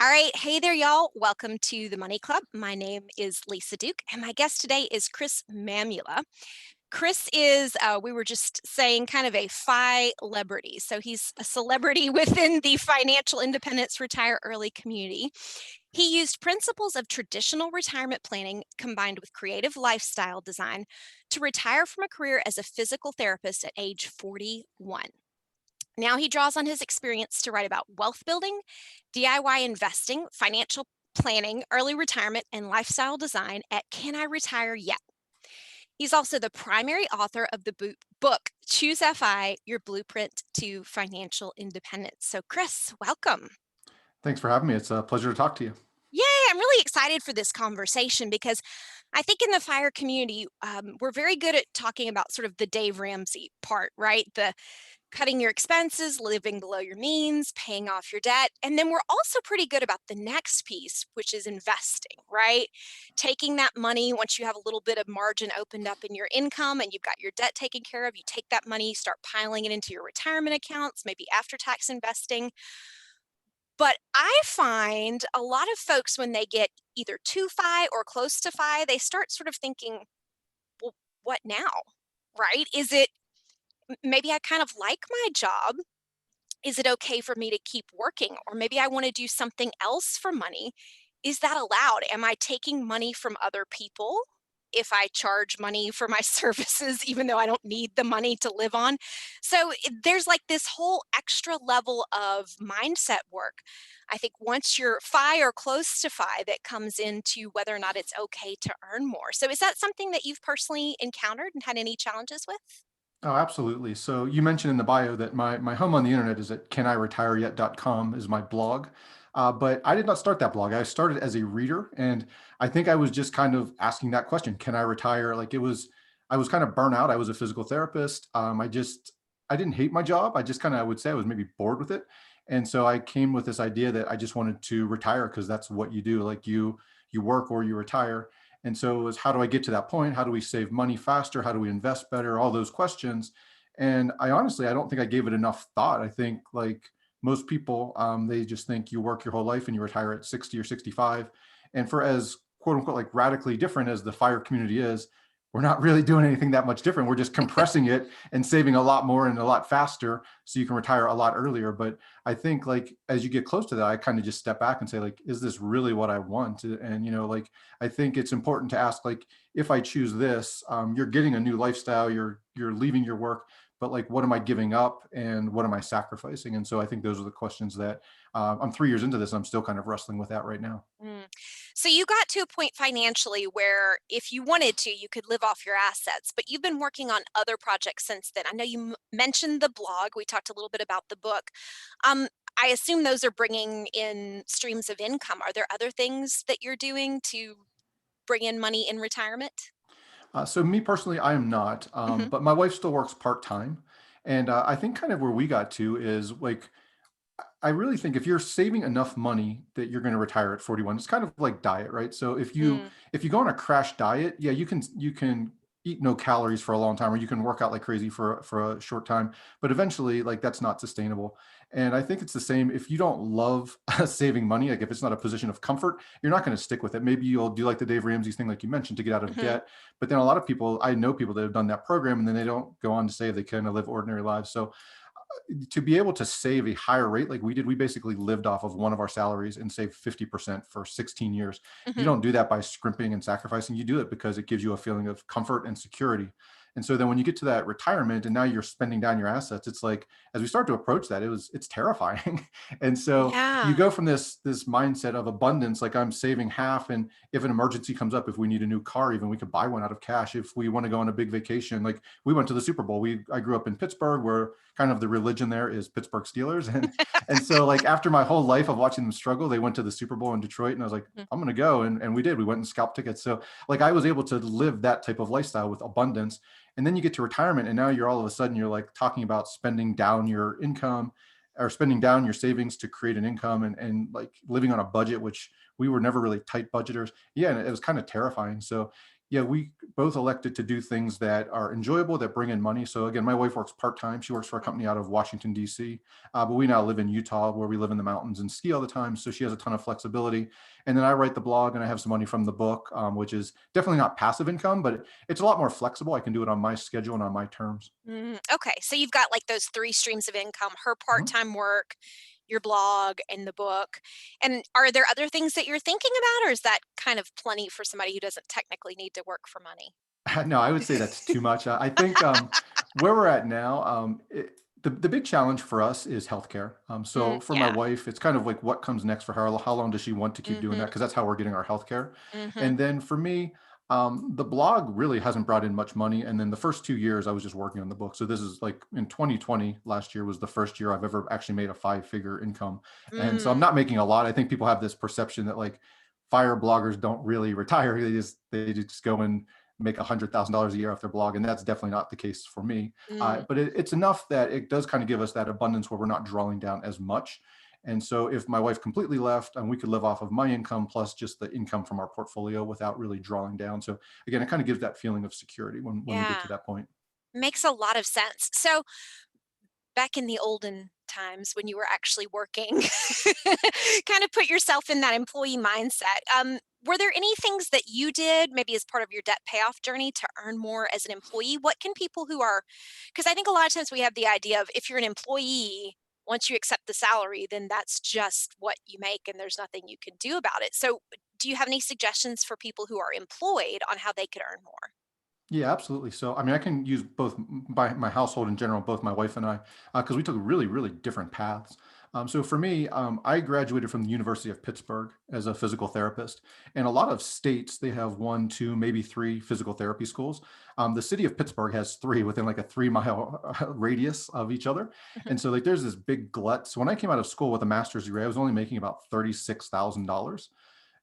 All right. Hey there, y'all. Welcome to the Money Club. My name is Lisa Duke, and my guest today is Chris Mamula. Chris is, we were just saying, kind of a fi-lebrity. So he's a celebrity within the financial independence retire early community. He used principles of traditional retirement planning combined with creative lifestyle design to retire from a career as a physical therapist at age 41. Now he draws on his experience to write about wealth building, DIY investing, financial planning, early retirement, and lifestyle design at Can I Retire Yet? He's also the primary author of the book Choose FI Your Blueprint to Financial Independence. So, Chris, welcome. Thanks for having me. It's a pleasure to talk to you. Yay, I'm really excited for this conversation because I think in the fire community, we're very good at talking about sort of the Dave Ramsey part, right? The cutting your expenses, living below your means, paying off your debt. And then we're also pretty good about the next piece, which is investing, right? Taking that money once you have a little bit of margin opened up in your income and you've got your debt taken care of, you take that money, start piling it into your retirement accounts, maybe after tax investing. But I find a lot of folks when they get either too fi or close to fi, they start sort of thinking, well, what now? Right? Is it maybe I kind of like my job? Is it okay for me to keep working? Or maybe I want to do something else for money. Is that allowed? Am I taking money from other people if I charge money for my services, even though I don't need the money to live on? So there's like this whole extra level of mindset work. I think once you're fi or close to fi, that comes into whether or not it's okay to earn more. So is that something that you've personally encountered and had any challenges with? Oh, absolutely. So you mentioned in the bio that my home on the internet is at caniretireyet.com is my blog. But I did not start that blog. I started as a reader, and I think I was just kind of asking that question: Can I retire? I was kind of burnt out. I was a physical therapist. I didn't hate my job. I just kind of, I would say, I was maybe bored with it, and so I came with this idea that I just wanted to retire because that's what you do. You work or you retire. And so it was, how do I get to that point? How do we save money faster? How do we invest better? All those questions. And I honestly, I don't think I gave it enough thought. I think like most people, they just think you work your whole life and you retire at 60 or 65. And for as quote unquote, like radically different as the fire community is, we're not really doing anything that much different. We're just compressing it and saving a lot more and a lot faster so you can retire a lot earlier. But I think like as you get close to that, I kind of just step back and say, like, is this really what I want? And like I think it's important to ask, like, if I choose this, you're getting a new lifestyle, you're leaving your work, but like, what am I giving up and what am I sacrificing? And so I think those are the questions that I'm 3 years into this. And I'm still kind of wrestling with that right now. Mm. So you got to a point financially where if you wanted to, you could live off your assets, but you've been working on other projects since then. I know you mentioned the blog. We talked a little bit about the book. Um, I assume those are bringing in streams of income. Are there other things that you're doing to bring in money in retirement? So me personally, I am not, Hmm. but my wife still works part time, and I think kind of where we got to is like I really think if you're saving enough money that you're going to retire at 41, it's kind of like diet, right? So Mm, if you go on a crash diet, yeah, you can eat no calories for a long time, or you can work out like crazy for a short time, but eventually, like that's not sustainable. And I think it's the same if you don't love saving money, like if it's not a position of comfort, you're not going to stick with it. Maybe you'll do like the Dave Ramsey thing, like you mentioned, to get out of hmm. debt. But then a lot of people, I know people that have done that program, and then they don't go on to say they kind of live ordinary lives. So to be able to save a higher rate like we did, we basically lived off of one of our salaries and saved 50% for 16 years. You Hmm. don't do that by scrimping and sacrificing. You do it because it gives you a feeling of comfort and security. And so then when you get to that retirement and now you're spending down your assets, it's like as we start to approach that, it's terrifying. And so you Yeah. go from this mindset of abundance, like I'm saving half, and if an emergency comes up, if we need a new car, even we could buy one out of cash. If we want to go on a big vacation, like we went to the Super Bowl. I grew up in Pittsburgh, where kind of the religion there is Pittsburgh Steelers. And so like after my whole life of watching them struggle, they went to the Super Bowl in Detroit, and I was like, Mhm. I'm gonna go. And we did. We went and scalped tickets. So like I was able to live that type of lifestyle with abundance. And then you get to retirement, and now you're all of a sudden you're like talking about spending down your income or spending down your savings to create an income, and like living on a budget, which we were never really tight budgeters. Yeah, and it was kind of terrifying. So Yeah, we both elected to do things that are enjoyable, that bring in money. So again, my wife works part-time. She works for a Mhm. company out of Washington, D.C. But we now live in Utah where we live in the mountains and ski all the time. So she has a ton of flexibility. And then I write the blog and I have some money from the book, which is definitely not passive income, but it's a lot more flexible. I can do it on my schedule and on my terms. Okay, so you've got like those three streams of income: her Mhm. part-time work, your blog, and the book. And are there other things that you're thinking about, or is that kind of plenty for somebody who doesn't technically need to work for money? No, I would say that's too much. I think where we're at now, the big challenge for us is healthcare. So for my Yeah. wife, it's kind of like what comes next for her. How long does she want to keep doing that? Mhm. Because that's how we're getting our healthcare. Mhm. And then for me, the blog really hasn't brought in much money. And then the first 2 years, I was just working on the book. So this is like in 2020, last year was the first year I've ever actually made a five-figure income. And so I'm Mm. not making a lot. I think people have this perception that like fire bloggers don't really retire. They just go and make $100,000 a year off their blog, and that's definitely not the case for me. Mm. But it's enough that it does kind of give us that abundance where we're not drawing down as much. And so, if my wife completely left, and we could live off of my income plus just the income from our portfolio without really drawing down. So again, it kind of gives that feeling of security when we get Yeah. to that point. Makes a lot of sense. So, back in the olden times when you were actually working, kind of put yourself in that employee mindset. Were there any things that you did, maybe as part of your debt payoff journey, to earn more as an employee? What can people who are, because I think a lot of times we have the idea of if you're an employee, once you accept the salary, then that's just what you make and there's nothing you can do about it. So, do you have any suggestions for people who are employed on how they could earn more? Yeah, absolutely. So, I mean, I can use both by my household in general, both my wife and I, because we took really, really different paths. So, for me, I graduated from the University of Pittsburgh as a physical therapist. And a lot of states, they have one, two, maybe three physical therapy schools. The city of Pittsburgh has three within like a 3 mile radius of each other. Mhm. And so, like, there's this big glut. So, when I came out of school with a master's degree, I was only making about $36,000.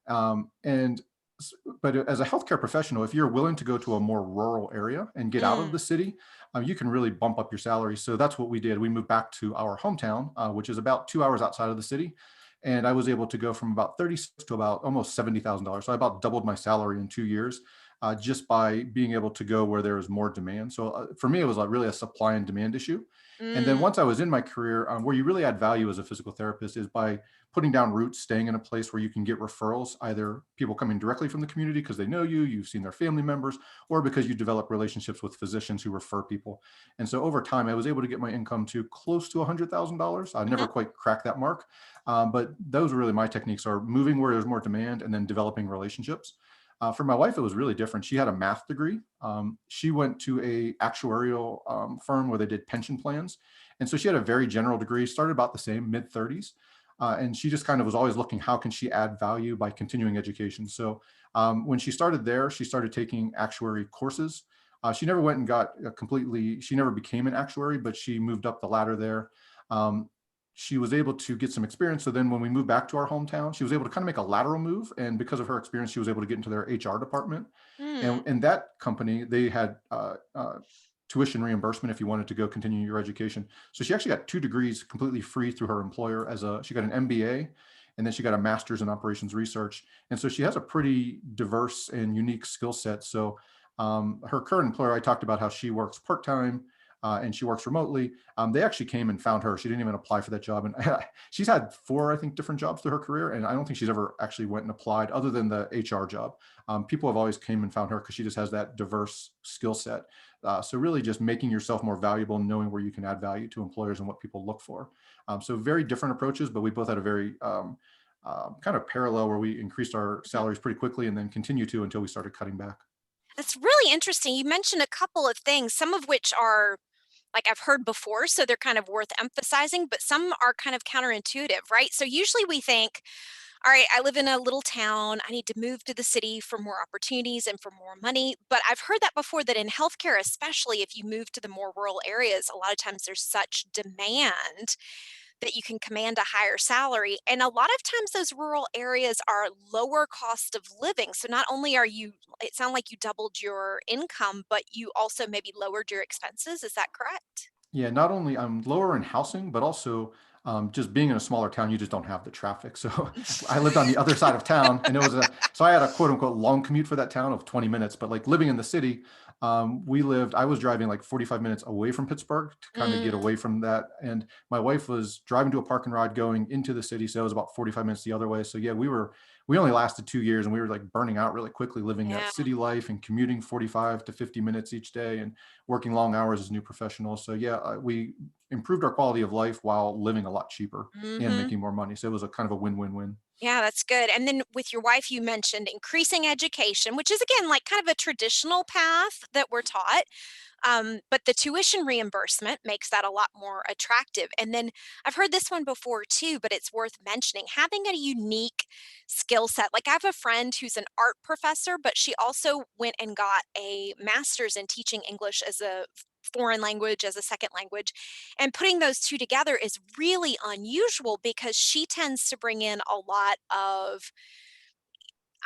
And but as a healthcare professional, if you're willing to go to a more rural area and get out of Mm, the city, you can really bump up your salary. So that's what we did. We moved back to our hometown, which is about 2 hours outside of the city. And I was able to go from about 36 to about almost $70,000. So I about doubled my salary in 2 years, just by being able to go where there was more demand. So for me, it was like really a supply and demand issue. And then mm, once I was in my career, where you really add value as a physical therapist is by putting down roots, staying in a place where you can get referrals, either people coming directly from the community because they know you, you've seen their family members, or because you develop relationships with physicians who refer people. And so over time, I was able to get my income to close to $100,000. I never mhm, quite cracked that mark, but those are really my techniques: are moving where there's more demand and then developing relationships. For my wife, it was really different. She had a math degree. She went to a actuarial firm where they did pension plans, and so she had a very general degree. Started about the same, mid 30s, and she just kind of was always looking how can she add value by continuing education. So when she started there, she started taking actuary courses. She never went and got a completely. She never became an actuary, but she moved up the ladder there. Um, she was able to get some experience. So then when we moved back to our hometown, she was able to kind of make a lateral move. And because of her experience, she was able to get into their HR department. And mm, in that company, they had tuition reimbursement if you wanted to go continue your education. So she actually got 2 degrees completely free through her employer. She got an MBA, and then she got a master's in operations research. And so she has a pretty diverse and unique skill set. So her current employer, I talked about how she works part-time, and she works remotely. They actually came and found her. She didn't even apply for that job. And she's had four, I think, different jobs through her career. And I don't think she's ever actually went and applied other than the HR job. People have always came and found her because she just has that diverse skill set. So really just making yourself more valuable and knowing where you can add value to employers and what people look for. So very different approaches, but we both had a very kind of parallel where we increased our mhm. salaries pretty quickly and then continue to until we started cutting back. That's really interesting. You mentioned a couple of things, some of which are like I've heard before, so they're kind of worth emphasizing, but some are kind of counterintuitive, right? So usually we think, all right, I live in a little town. I need to move to the city for more opportunities and for more money. But I've heard that before that in healthcare, especially if you move to the more rural areas, a lot of times there's such demand that you can command a higher salary. And a lot of times those rural areas are lower cost of living. So not only are you, it sounds like you doubled your income, but you also maybe lowered your expenses. Is that correct? Yeah, not only I'm lower in housing, but also Just being in a smaller town, you just don't have the traffic. So I lived on the other side of town, and so I had a quote unquote long commute for that town of 20 minutes. But like living in the city, I was driving like 45 minutes away from Pittsburgh to kind of get Mm, away from that. And my wife was driving to a park and ride going into the city. So it was about 45 minutes the other way. So yeah, we only lasted 2 years, and we were like burning out really quickly living that yeah. city life and commuting 45 to 50 minutes each day and working long hours as new professionals. So yeah, we improved our quality of life while living a lot cheaper and Mhm. making more money. So it was a kind of a win-win-win. Yeah, that's good. And then with your wife, you mentioned increasing education, which is again like kind of a traditional path that we're taught. But the tuition reimbursement makes that a lot more attractive. And then I've heard this one before too, but it's worth mentioning having a unique skill set. Like I have a friend who's an art professor, but she also went and got a master's in teaching English as a foreign language, as a second language. And putting those two together is really unusual because she tends to bring in a lot of,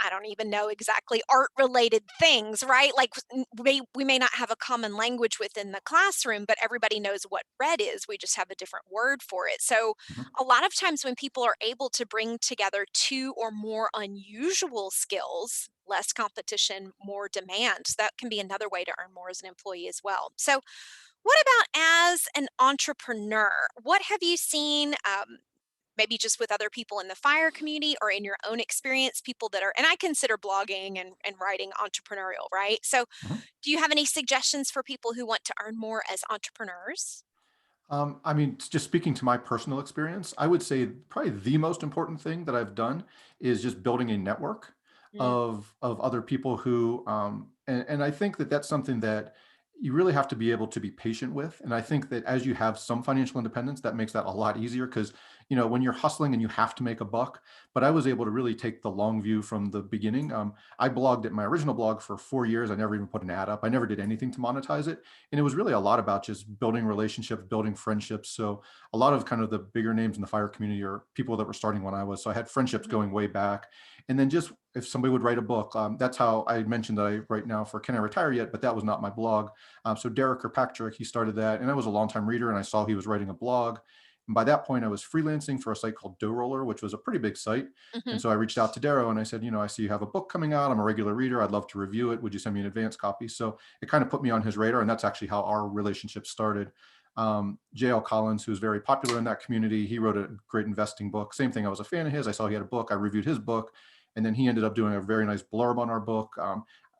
I don't even know exactly, art related things, right? Like we may not have a common language within the classroom, but everybody knows what red is. We just have a different word for it. So, Mhm, a lot of times when people are able to bring together two or more unusual skills, less competition, more demand, that can be another way to earn more as an employee as well. So, what about as an entrepreneur? What have you seen? Maybe just with other people in the fire community or in your own experience, people that are, and I consider blogging and writing entrepreneurial, right? So, mhm. do you have any suggestions for people who want to earn more as entrepreneurs? I mean, just speaking to my personal experience, I would say probably the most important thing that I've done is just building a network Mm, of other people who, and I think that that's something that you really have to be able to be patient with. And I think that as you have some financial independence, that makes that a lot easier because when you're hustling and you have to make a buck. But I was able to really take the long view from the beginning. I blogged at my original blog for 4 years. I never even put an ad up. I never did anything to monetize it, and it was really a lot about just building relationships, building friendships. So a lot of kind of the bigger names in the fire community are people that were starting when I was. So I had friendships mhm, going way back. And then just if somebody would write a book, that's how I mentioned that I write now for Can I Retire Yet? But that was not my blog. So Derek Kirkpatrick, he started that, and I was a longtime reader, and I saw he was writing a blog. And by that point, I was freelancing for a site called Dough Roller, which was a pretty big site. And mhm. so I reached out to Darrow and I said, I see you have a book coming out. I'm a regular reader. I'd love to review it. Would you send me an advance copy? So it kind of put me on his radar, and that's actually how our relationship started. JL Collins, who's very popular in that community, he wrote a great investing book. Same thing, I was a fan of his. I saw he had a book. I reviewed his book, and then he ended up doing a very nice blurb on our book.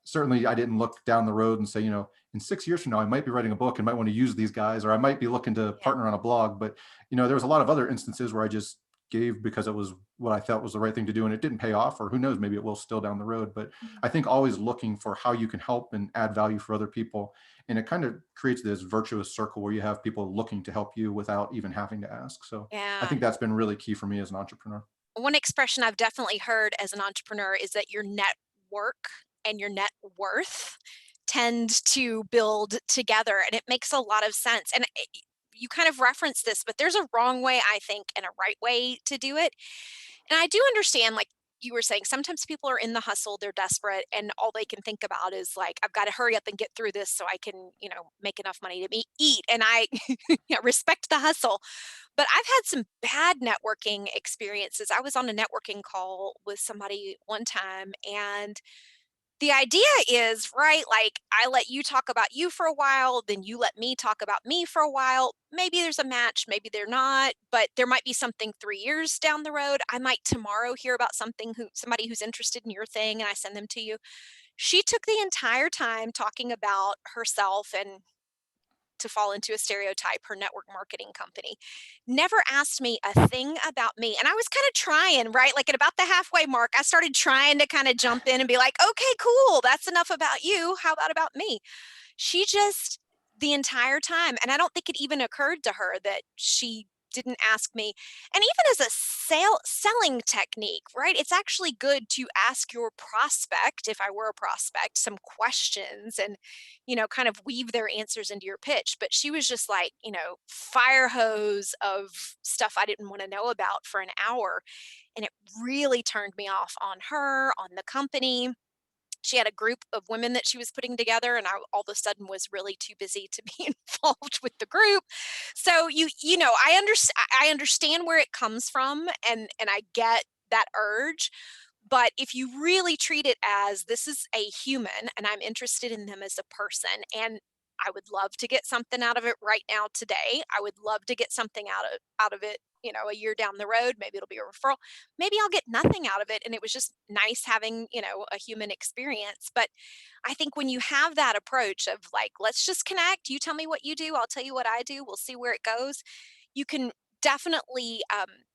Certainly, I didn't look down the road and say, in 6 years from now, I might be writing a book and might want to use these guys, or I might be looking to Yeah. partner on a blog. But there was a lot of other instances where I just gave because it was what I felt was the right thing to do, and it didn't pay off, or who knows, maybe it will still down the road. But Mhm. I think always looking for how you can help and add value for other people, and it kind of creates this virtuous circle where you have people looking to help you without even having to ask. So I Yeah. think that's been really key for me as an entrepreneur. One expression I've definitely heard as an entrepreneur is that your network and your net worth tend to build together. And it makes a lot of sense. And you kind of referenced this, but there's a wrong way, I think, and a right way to do it. And I do understand, like you were saying, sometimes people are in the hustle, they're desperate, and all they can think about is like, I've got to hurry up and get through this so I can, make enough money to eat. And I yeah, respect the hustle. But I've had some bad networking experiences. I was on a networking call with somebody one time, and the idea is, right, like I let you talk about you for a while, then you let me talk about me for a while. Maybe there's a match, maybe they're not, but there might be something 3 years down the road. I might tomorrow hear about somebody who's interested in your thing and I send them to you. She took the entire time talking about herself and, to fall into a stereotype, her network marketing company. Never asked me a thing about me. And I was kind of trying, right? Like at about the halfway mark, I started trying to kind of jump in and be like, okay, cool. That's enough about you. How about me? She just the entire time, and I don't think it even occurred to her that she didn't ask me. And even as a selling technique, right? It's actually good to ask your prospect, if I were a prospect, some questions and, kind of weave their answers into your pitch. But she was just like, fire hose of stuff I didn't want to know about for an hour. And it really turned me off on her, on the company. She had a group of women that she was putting together, and I all of a sudden was really too busy to be involved with the group. So I understand where it comes from, and I get that urge. But if you really treat it as this is a human and I'm interested in them as a person, and I would love to get something out of it right now today. I would love to get something out of it, a year down the road. Maybe it'll be a referral. Maybe I'll get nothing out of it. And it was just nice having, a human experience. But I think when you have that approach of like, let's just connect, you tell me what you do, I'll tell you what I do, we'll see where it goes, you can definitely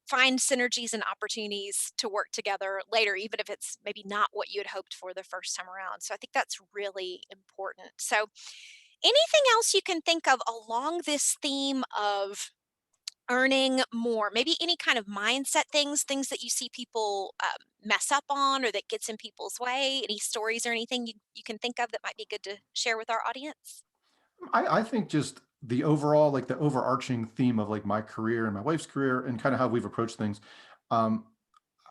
find synergies and opportunities to work together later, even if it's maybe not what you had hoped for the first time around. So I think that's really important. So, anything else you can think of along this theme of earning more? Maybe any kind of mindset things that you see people mess up on or that gets in people's way? Any stories or anything you can think of that might be good to share with our audience? I think just the overall, like the overarching theme of like my career and my wife's career and kind of how we've approached things. Um,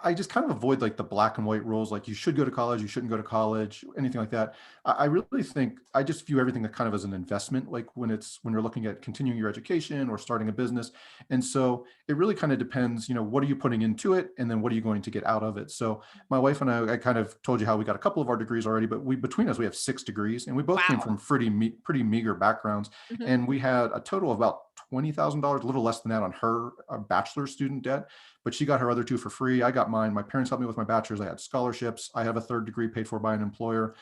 I just kind of avoid like the black and white rules, like you should go to college, you shouldn't go to college, anything like that. I really think I just view everything that kind of as an investment, like when you're looking at continuing your education or starting a business. And so it really kind of depends, what are you putting into it, and then what are you going to get out of it. So my wife and I kind of told you how we got a couple of our degrees already, but we between us we have 6 degrees, and we both came Wow. from pretty meager backgrounds, Hmm. and we had a total of about $20,000, a little less than that on her bachelor's student debt, but she got her other two for free. I got mine. My parents helped me with my bachelor's. I had scholarships. I have a third degree paid for by an employer.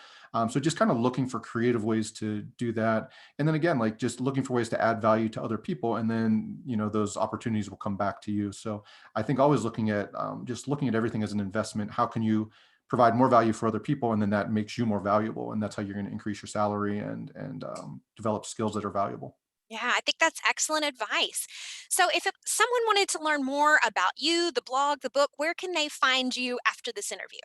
So just kind of looking for creative ways to do that. And then again, like just looking for ways to add value to other people. And then, those opportunities will come back to you. So I think always looking at just looking at everything as an investment. How can you provide more value for other people? And then that makes you more valuable. And that's how you're going to increase your salary and develop skills that are valuable. Yeah, I think that's excellent advice. So, if someone wanted to learn more about you, the blog, the book, where can they find you after this interview?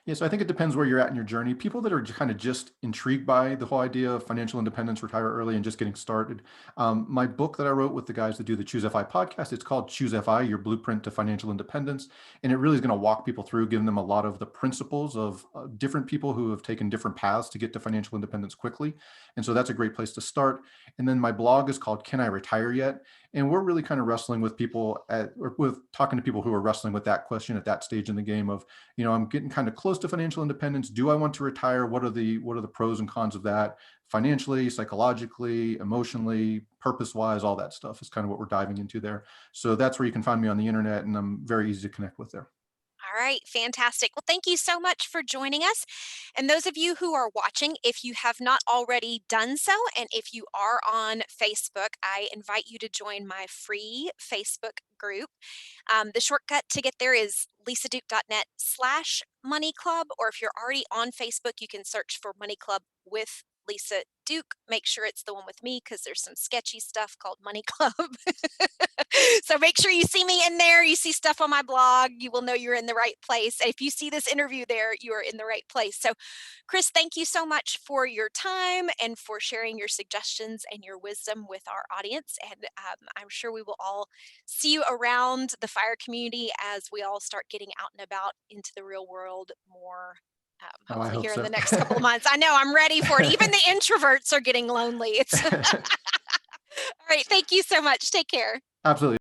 Yeah, so I think it depends where you're at in your journey. People that are kind of just intrigued by the whole idea of financial independence, retire early, and just getting started. My book that I wrote with the guys that do the Choose FI podcast, it's called Choose FI: Your Blueprint to Financial Independence, and it really is going to walk people through, giving them a lot of the principles of different people who have taken different paths to get to financial independence quickly. And so that's a great place to start. And then my blog is called Can I Retire Yet? And we're really kind of wrestling with people or with talking to people who are wrestling with that question at that stage in the game of, I'm getting kind of close to financial independence. Do I want to retire? What are the pros and cons of that? Financially, psychologically, emotionally, purpose-wise, all that stuff is kind of what we're diving into there. So that's where you can find me on the internet, and I'm very easy to connect with there. All right, fantastic. Well, thank you so much for joining us. And those of you who are watching, if you have not already done so, and if you are on Facebook, I invite you to join my free Facebook group. The shortcut to get there is lisaduke.net/money club. Or if you're already on Facebook, you can search for Money Club with Lisa Duke. Make sure it's the one with me because there's some sketchy stuff called Money Club. So make sure you see me in there. You see stuff on my blog, you will know you're in the right place. If you see this interview there, you are in the right place. So, Chris, thank you so much for your time and for sharing your suggestions and your wisdom with our audience. And I'm sure we will all see you around the fire community as we all start getting out and about into the real world more. Oh, I Hopefully, hope here in the so. next couple of months. I know I'm ready for it. Even the introverts are getting lonely. It's all right. Thank you so much. Take care. Absolutely.